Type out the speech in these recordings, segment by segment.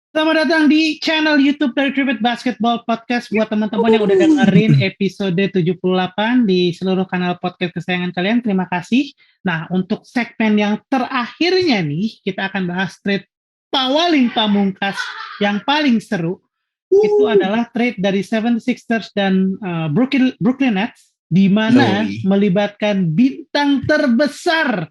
Selamat datang di channel YouTube dari Tribute Basketball Podcast buat teman-teman yang udah dengerin episode 78 di seluruh kanal podcast kesayangan kalian. Terima kasih. Nah, untuk segmen yang terakhirnya nih, kita akan bahas trade paling pamungkas yang paling seru. Itu adalah trade dari 76ers dan Brooklyn Nets, di mana melibatkan bintang terbesar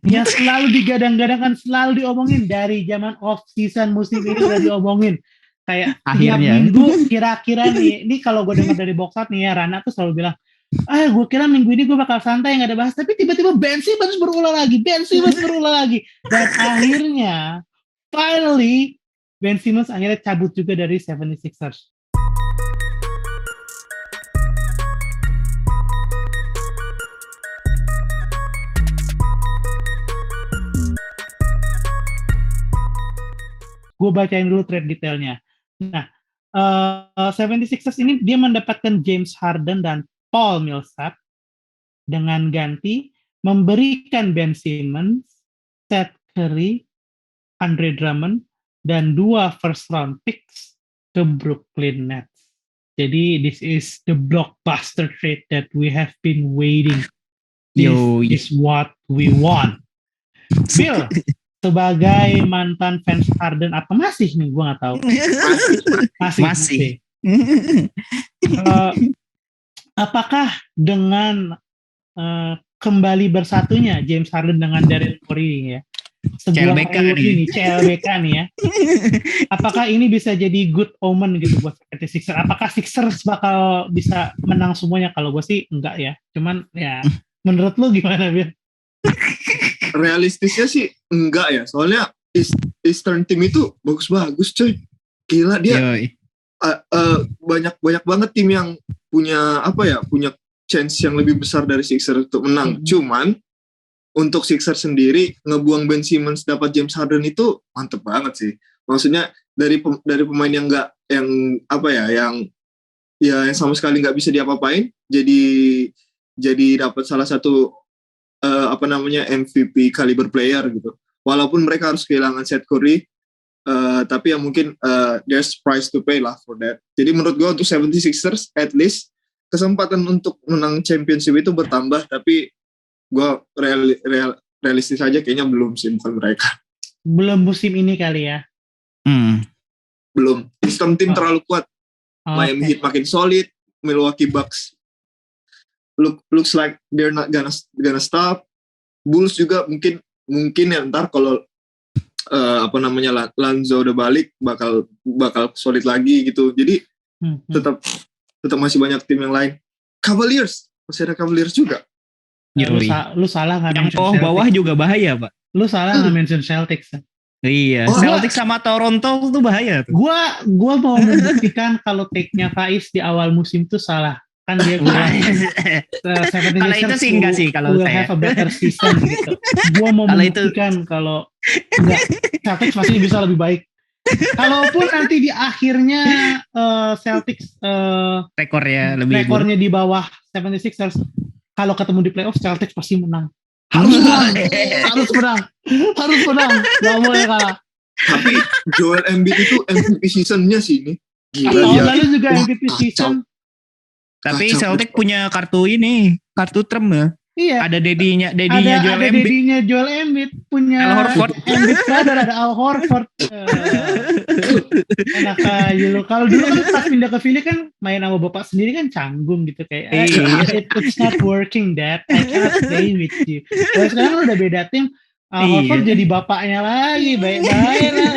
yang selalu digadang-gadangkan, selalu diomongin dari zaman off season musim ini udah diomongin kayak tiap minggu. Kira-kira nih, ini kalau gue dengar dari box out nih ya, Rana tuh selalu bilang, gue kira minggu ini gue bakal santai nggak ada bahas, tapi tiba-tiba Ben Simmons berulang lagi, dan akhirnya finally Ben Simmons akhirnya cabut juga dari 76ers. Gue bacain dulu trade detailnya. Nah, 76ers ini dia mendapatkan James Harden dan Paul Millsap dengan ganti memberikan Ben Simmons, Seth Curry, Andre Drummond, dan 2 first round picks ke Brooklyn Nets. Jadi this is the blockbuster trade that we have been waiting. This is what we want. Bill, sebagai mantan fans Harden apa masih nih, gue nggak tahu. Masih. Apakah dengan kembali bersatunya James Harden dengan Daryl Morey ya, sebuah CLBK nih ya, apakah ini bisa jadi good omen gitu buat Sixers? Apakah Sixers bakal bisa menang semuanya? Kalau gue sih enggak ya, cuman ya menurut lu gimana, Bill? Realistisnya sih enggak ya, soalnya Eastern team itu bagus-bagus coy, gila dia. Banyak banget tim yang punya punya chance yang lebih besar dari Sixers untuk menang. Cuman untuk Sixers sendiri ngebuang Ben Simmons dapat James Harden itu mantep banget sih. Maksudnya dari pemain yang enggak yang sama sekali nggak bisa diapa-apain, jadi dapat salah satu MVP caliber player gitu. Walaupun mereka harus kehilangan Seth Curry, tapi ya mungkin there's price to pay lah for that. Jadi menurut gue untuk 76ers at least kesempatan untuk menang championship itu bertambah, tapi gue realistis aja kayaknya belum sih, bukan mereka. Belum musim ini kali ya. Belum. Eastern team terlalu kuat. Miami Heat makin solid, Milwaukee Bucks looks like they're not gonna stop. Bulls juga mungkin ya ntar kalau Lonzo udah balik bakal solid lagi gitu. Jadi tetap masih banyak tim yang lain. Cavaliers, masih ada Cavaliers juga. Lu salah nggak? Yang bawah juga bahaya, Pak. Lu salah nggak mention Celtics? Iya, Celtics sama Toronto tuh bahaya tuh. Gua mau membuktikan kalau take-nya Faiz di awal musim tuh salah. Kan dia bilang kalau itu sih enggak sih, kalau saya have a better season gitu. Gua mau membuktikan kalau enggak, Celtics masih bisa lebih baik. Kalaupun nanti di akhirnya Celtics rekornya di bawah 76ers, kalau ketemu di playoff Celtics pasti menang. Harus menang. Gak boleh kalah. Tapi Joel Embiid itu MVP seasonnya sih ini. Gila. Lalu juga MVP season. Tapi Celtic punya kartu Trump ya. Iya. Ada dedinya Joel Embiid, punya Al Horford. Embiid brother, ada Al Horford. Enak aja lo. Kalau dulu kan pas pindah ke Philly kan main sama bapak sendiri kan canggung gitu kayak it's not working, Dad. I cannot play with you. Terus sekarang udah beda tim. Al Horford jadi bapaknya lagi, baik-baik lah.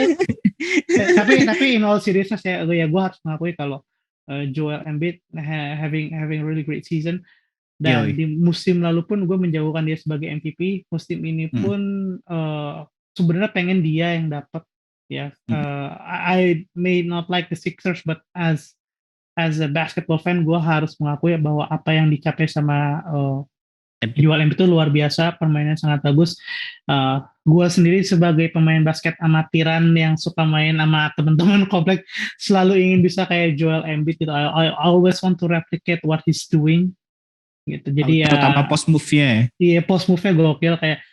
Tapi in all seriousness ya, gue harus mengakui kalau Joel Embiid having really great season. Dan di musim lalu pun gue menjauhkan dia sebagai MVP. Musim ini pun sebenarnya pengen dia yang dapat ya. I may not like the Sixers, but as a basketball fan gue harus mengakui bahwa apa yang dicapai sama Joel Embiid itu luar biasa. Permainan sangat bagus. Gue sendiri sebagai pemain basket amatiran yang suka main sama teman-teman komplek selalu ingin bisa kayak Joel Embiid gitu. I always want to replicate what he's doing gitu. Jadi terutama post move-nya. Iya, post move-nya gokil, kayak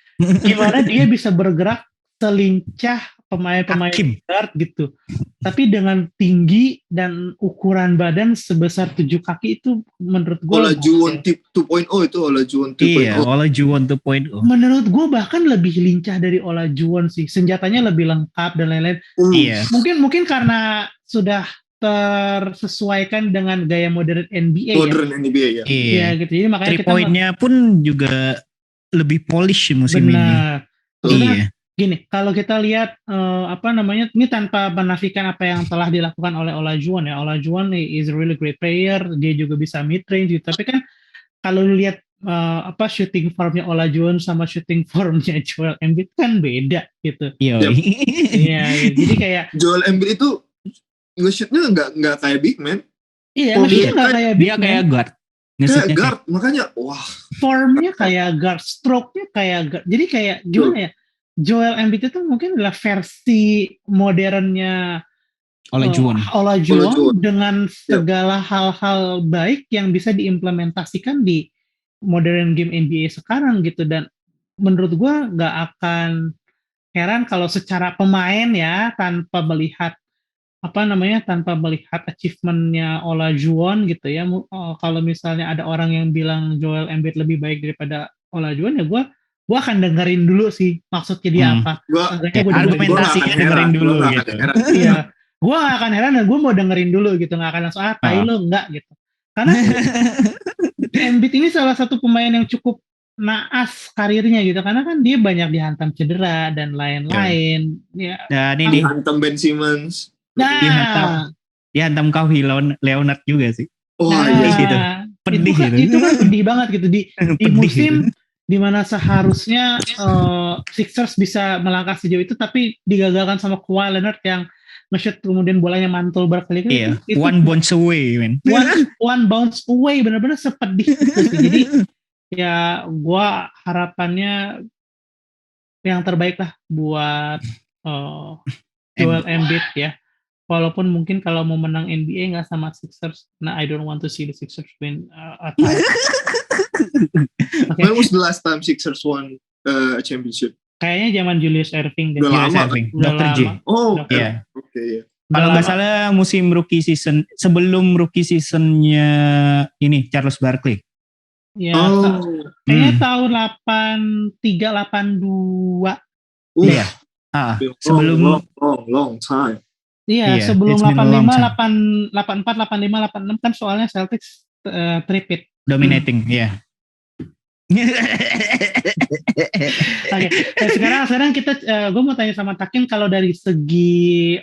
gimana dia bisa bergerak selincah pemain-pemain Hakim. guard gitu. Tapi dengan tinggi dan ukuran badan sebesar 7 kaki itu menurut gue Olajuwon 2.0 itu Olajuwon 2.0. Iya, Olajuwon 2.0. menurut gue bahkan lebih lincah dari Olajuwon sih. Senjatanya lebih lengkap dan lain-lain. Iya. Mungkin karena sudah tersesuaikan dengan gaya modern NBA Modern NBA ya. Iya gitu. Jadi makanya 3 point-nya pun juga lebih polish musim ini. benar. Maksudnya Iya. gini, kalau kita lihat ini tanpa menafikan apa yang telah dilakukan oleh Olajuwon ya. Olajuwon is a really great player, dia juga bisa mid range gitu. Tapi kan kalau lu lihat shooting formnya Olajuwon sama shooting formnya Joel Embiid kan beda gitu. Iya. Iya, jadi kayak Joel Embiid itu nge-shootnya nggak kayak big man. iya, nge-shootnya nggak kayak big Dia man. kayak guard. Kayak Nge-shootnya guard, makanya wah. Formnya kayak guard, stroke-nya kayak guard. Jadi kayak gimana ya? Joel Embiid itu mungkin adalah versi modernnya Olajuwon. Olajuwon dengan segala hal-hal baik yang bisa diimplementasikan di modern game NBA sekarang gitu. Dan menurut gue nggak akan heran kalau secara pemain ya tanpa melihat achievementnya Olajuwon gitu ya. Kalau misalnya ada orang yang bilang Joel Embiid lebih baik daripada Olajuwon ya gue akan dengerin dulu sih maksudnya dia apa. Argumentasinya dengerin dulu gitu. Iya, gue gak akan heran dan gue mau dengerin dulu gitu, gak akan langsung tai lo enggak gitu. Karena Embiid ini salah satu pemain yang cukup naas karirnya gitu, karena kan dia banyak dihantam cedera dan lain-lain. Ya. Dan ini dihantam Ben Simmons. Dihantam Kawhi Leonard juga sih. Iya gitu. Pedih itu kan pedih banget gitu di musim dimana seharusnya Sixers bisa melangkah sejauh itu, tapi digagalkan sama Kawhi Leonard yang nge-shoot kemudian bolanya mantul berkali-kali. Iya, one bounce away, man. One bounce away, benar-benar sepedih itu sih. Jadi ya gue harapannya yang terbaik lah buat Joel Embiid ya. Walaupun mungkin kalau mau menang NBA nggak sama Sixers, nah I don't want to see the Sixers win a title. When was the last time Sixers won a championship? Kayaknya zaman Julius Irving. Udah lama. Dr. J. Oh, iya. Oke. Kalau nggak salah musim rookie season, sebelum rookie seasonnya ini Charles Barkley. Ya, kayaknya tahun 83-82. Iya. Sebelum long time. Iya, sebelum 85, 84, 85, 86 kan soalnya Celtics tripit. Dominating, iya. Oke, sekarang kita, gue mau tanya sama Takin, kalau dari segi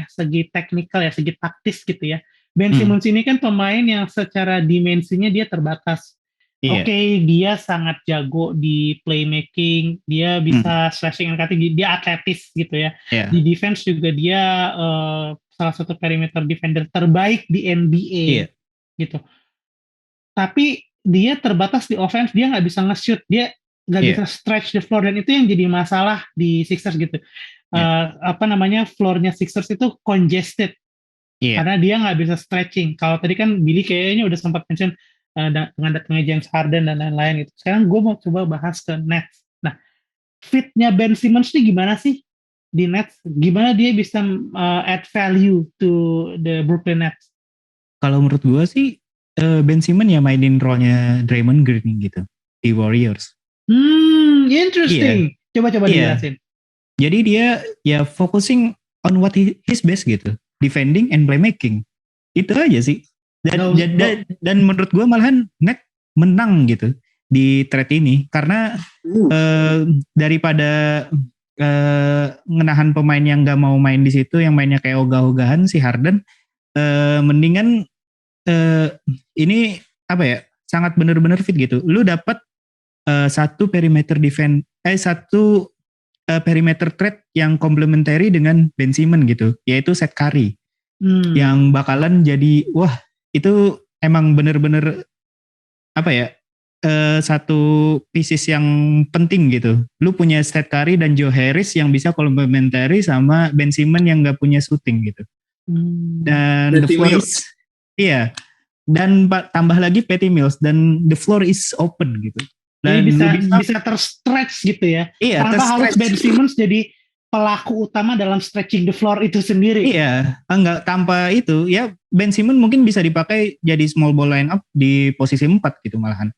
segi teknikal ya, segi taktis gitu ya. Ben Simmons ini kan pemain yang secara dimensinya dia terbatas. Iya. Oke, dia sangat jago di playmaking, dia bisa slashing and cutting, dia atletis gitu ya. Yeah. Di defense juga dia salah satu perimeter defender terbaik di NBA gitu. Tapi dia terbatas di offense, dia nggak bisa nge-shoot, dia nggak bisa stretch the floor, dan itu yang jadi masalah di Sixers gitu. Floornya Sixers itu congested karena dia nggak bisa stretching. Kalau tadi kan Billy kayaknya udah sempat mention dengan datangnya James Harden dan lain-lain gitu. Sekarang gue mau coba bahas ke Nets. Nah, fitnya Ben Simmons ini gimana sih di Nets? Gimana dia bisa add value to the Brooklyn Nets? Kalau menurut gue sih Ben Simmons ya mainin role-nya Draymond Green gitu di Warriors. Interesting. Coba dijelasin. Jadi dia ya focusing on what his best gitu, defending and playmaking. Itu aja sih. Dan menurut gue malahan Net menang gitu di trade ini karena daripada ngenahan pemain yang gak mau main di situ, yang mainnya kayak ogah-ogahan si Harden, mendingan ini apa ya, sangat bener-bener fit gitu. Lu dapat satu perimeter defense, satu perimeter trade yang complementary dengan Ben Simmons gitu, yaitu Seth Curry yang bakalan jadi itu emang bener-bener apa ya, satu pieces yang penting gitu. Lu punya Seth Curry dan Joe Harris yang bisa complementary sama Ben Simmons yang gak punya shooting gitu. Dan the floor is dan tambah lagi Patty Mills, dan the floor is open gitu. Dan jadi bisa terstretch gitu ya. Tanpa harus Ben Simmons jadi pelaku utama dalam stretching the floor itu sendiri. Iya, enggak tanpa itu ya Ben Simmons mungkin bisa dipakai jadi small ball line up di posisi 4 gitu malahan.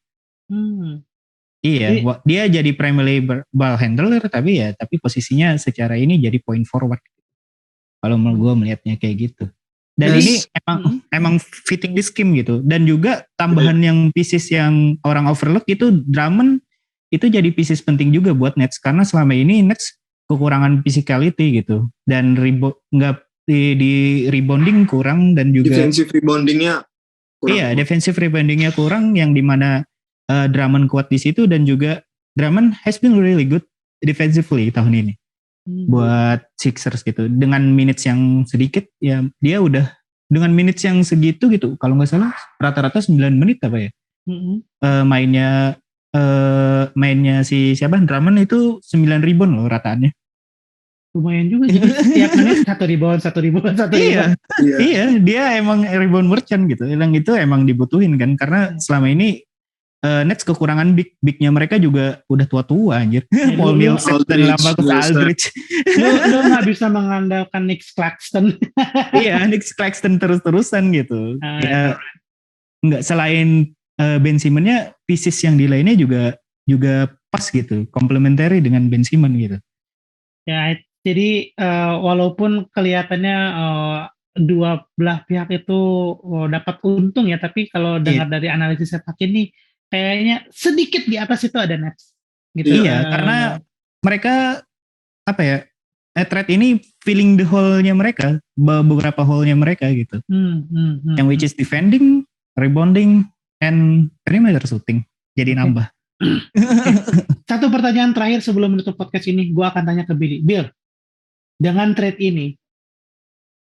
Iya, dia jadi primary ball handler tapi posisinya secara ini jadi point forward. Kalau menurut gue melihatnya kayak gitu. Dan ini emang fitting di scheme gitu. Dan juga tambahan yang pieces yang orang overlook itu Drummond itu jadi pieces penting juga buat Nets karena selama ini Nets kekurangan physicality gitu dan nggak di rebounding kurang dan juga defensive reboundingnya kurang. Iya, defensive reboundingnya kurang yang dimana Drummond kuat di situ dan juga Drummond has been really good defensively tahun ini buat Sixers gitu dengan minutes yang sedikit ya dia udah dengan minutes yang segitu gitu kalau nggak salah rata-rata 9 menit apa ya mainnya si siapa Drummond itu 9 rebound loh rataannya. Lumayan juga jadi setiap menit 1 rebound. Iya dia emang rebound merchant gitu yang itu emang dibutuhin kan karena selama ini Nets kekurangan bignya mereka juga udah tua-tua anjir. Paul Millsap dan Lamarcus Aldridge. Lu gak bisa mengandalkan Nick Claxton. Iya Nick Claxton terus-terusan gitu. Ya nggak selain Ben Simmons-nya pieces yang di lainnya juga pas gitu, complementary dengan Ben Simmons gitu. Ya jadi walaupun kelihatannya dua belah pihak itu dapat untung ya, tapi kalau dengar dari analisis saya pakai nih kayaknya sedikit di atas itu ada Nets. Gitu. Iya, karena mereka apa ya? Trade ini filling the hole-nya mereka, beberapa hole-nya mereka gitu. Yang which is defending, rebounding, and perimeter shooting. Jadi nambah. Satu pertanyaan terakhir sebelum menutup podcast ini, gue akan tanya ke Billy. Bill, dengan trade ini,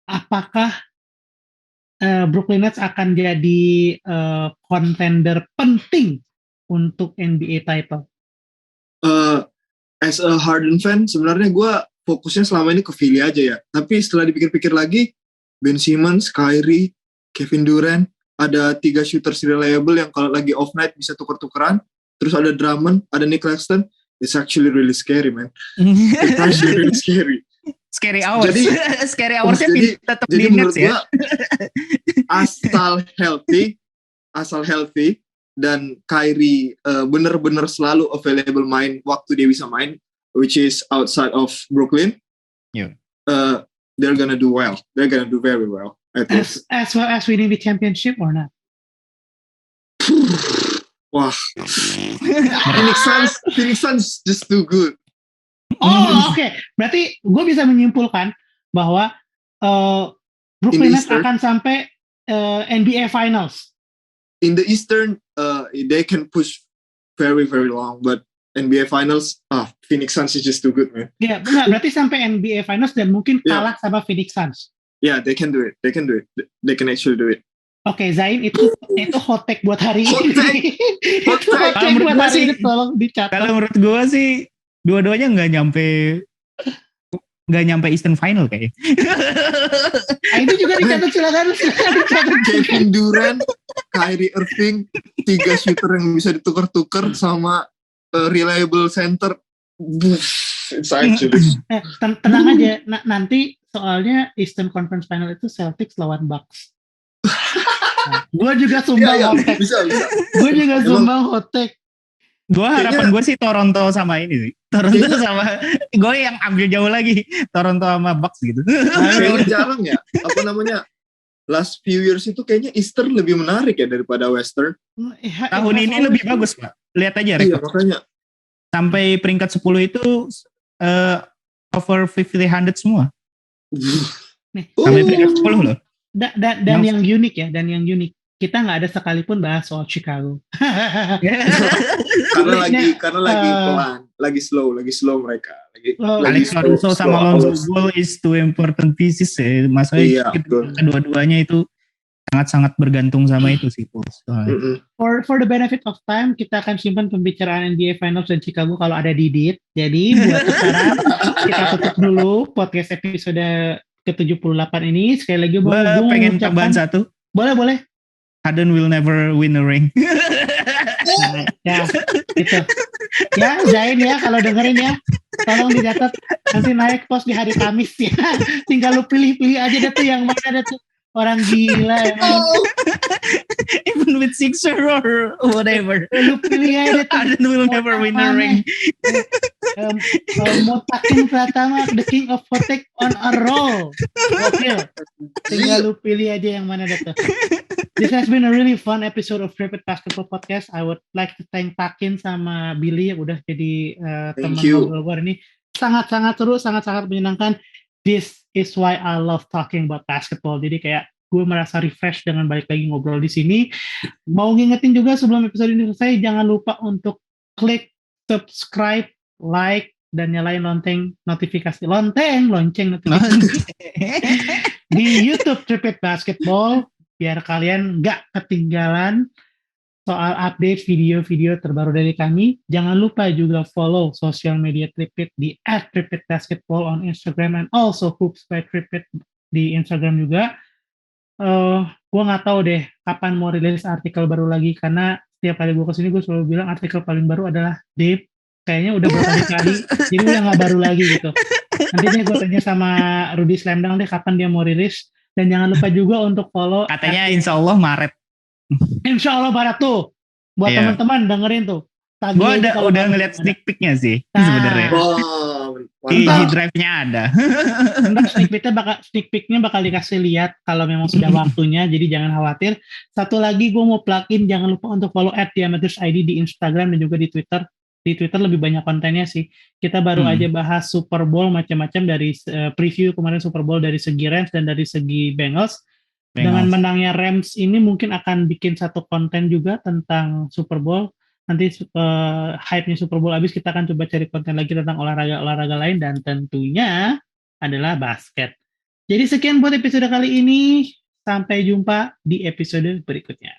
apakah Brooklyn Nets akan jadi contender penting untuk NBA title? As a Harden fan, sebenarnya gue fokusnya selama ini ke Philly aja ya. Tapi setelah dipikir-pikir lagi, Ben Simmons, Kyrie, Kevin Durant, ada 3 shooters reliable yang kalau lagi off night bisa tuker-tukeran. Terus ada Drummond, ada Nick Claxton. It's actually really scary, man. It's actually really scary. Scary hours. Jadi, scary hours-nya tetap di Nets ya. asal healthy dan Kyrie bener-bener selalu available main waktu dia bisa main, which is outside of Brooklyn. They're gonna do well. They're gonna do very well. As well as winning the championship or not? Wah, Phoenix Suns just too good. Oke. Berarti gue bisa menyimpulkan bahwa Brooklyn Nets akan sampai NBA Finals. In the Eastern, they can push very very long, but NBA Finals, Phoenix Suns is just too good, man. Ya, benar. Berarti sampai NBA Finals dan mungkin kalah sama Phoenix Suns. Yeah, they can do it. They can do it. They can actually do it. Oke, Zain itu hot take buat hari ini. Hot take. Hot take buat hari ini tolong dicatat. Kalau menurut gue sih dua-duanya nggak nyampe Eastern Final kayaknya. Itu juga dicatat silakan. Kevin Durant, Kyrie Irving, 3 shooter yang bisa ditukar-tukar sama reliable center. It's actually. Tenang aja, nanti soalnya Eastern Conference Final itu Celtics lawan Bucks. Gue juga sumbang hot take. Bisa. Gue juga sumbang hot take. Gue harapan gue sih Toronto sama ini sih. Toronto sama gue yang ambil jauh lagi Toronto sama Bucks gitu. Kayaknya jarang ya. Apa namanya? Last few years itu kayaknya Eastern lebih menarik ya daripada Western. Tahun ini lebih bagus, Pak. Lihat aja rekor. Iya, makanya. Sampai peringkat 10 itu over 500 semua. Sampai peringkat 10 loh. Dan yang unik ya, kita nggak ada sekalipun bahas soal Chicago. karena lagi pelan, lagi slow mereka. Alex Caruso sama Lonzo Ball is two important pieces ya. Maksudnya kedua-duanya itu sangat-sangat bergantung sama itu sih, Pulse. For the benefit of time, kita akan simpan pembicaraan NBA Finals dan Chicago kalau ada Didit. Jadi buat sekarang kita tutup dulu podcast episode ke-78 ini. Sekali lagi gue pengen tambahan satu. Boleh. Harden will never win a ring. Ya, gitu. Ya, Zain ya kalau dengerin ya. Tolong dicatat, nanti naik post di hari Kamis ya. Tinggal lu pilih-pilih aja deh tuh yang mana ada tuh. Orang gila emang. Even with Sixer or whatever. Lu pilih aja tuh. Harden will never win the ring. Motakin Pratama, the king of Hotek on a roll. Gokil. Tinggal lu pilih aja yang mana deh tuh. This has been a really fun episode of Tripit Basketball Podcast. I would like to thank Takin sama Billy yang udah jadi teman ngobrol gue ini. Sangat-sangat seru, sangat-sangat menyenangkan. This is why I love talking about basketball. Jadi kayak gue merasa refresh dengan balik lagi ngobrol di sini. Mau ngingetin juga sebelum episode ini selesai, jangan lupa untuk klik subscribe, like, dan nyalain lonceng notifikasi di YouTube Tripit Basketball biar kalian nggak ketinggalan soal update video-video terbaru dari kami. Jangan lupa juga follow sosial media Tripit di @tripitbasketball on Instagram and also Hoops by Tripit di Instagram juga. Gue nggak tahu deh kapan mau rilis artikel baru lagi karena setiap kali gue kesini gue selalu bilang artikel paling baru adalah Dave. Kayaknya udah berkali-kali, jadi udah nggak baru lagi gitu. Nanti deh gue tanya sama Rudy Slamdang deh kapan dia mau rilis. Dan jangan lupa juga untuk follow. Katanya insya Allah Maret. Insya Allah Maret tuh. Buat teman-teman dengerin tuh. Gue udah ngeliat sneak peeknya sih sebenarnya. Di drive-nya ada. Sneak peeknya bakal dikasih lihat kalau memang sudah waktunya. Jadi jangan khawatir. Satu lagi gue mau plug-in, jangan lupa untuk follow @theamateurs_id di Instagram dan juga di Twitter. Di Twitter lebih banyak kontennya sih. Kita baru aja bahas Super Bowl macam-macam dari preview kemarin Super Bowl dari segi Rams dan dari segi Bengals. Dengan menangnya Rams ini mungkin akan bikin satu konten juga tentang Super Bowl. Nanti hype-nya Super Bowl habis kita akan coba cari konten lagi tentang olahraga lain dan tentunya adalah basket. Jadi sekian buat episode kali ini. Sampai jumpa di episode berikutnya.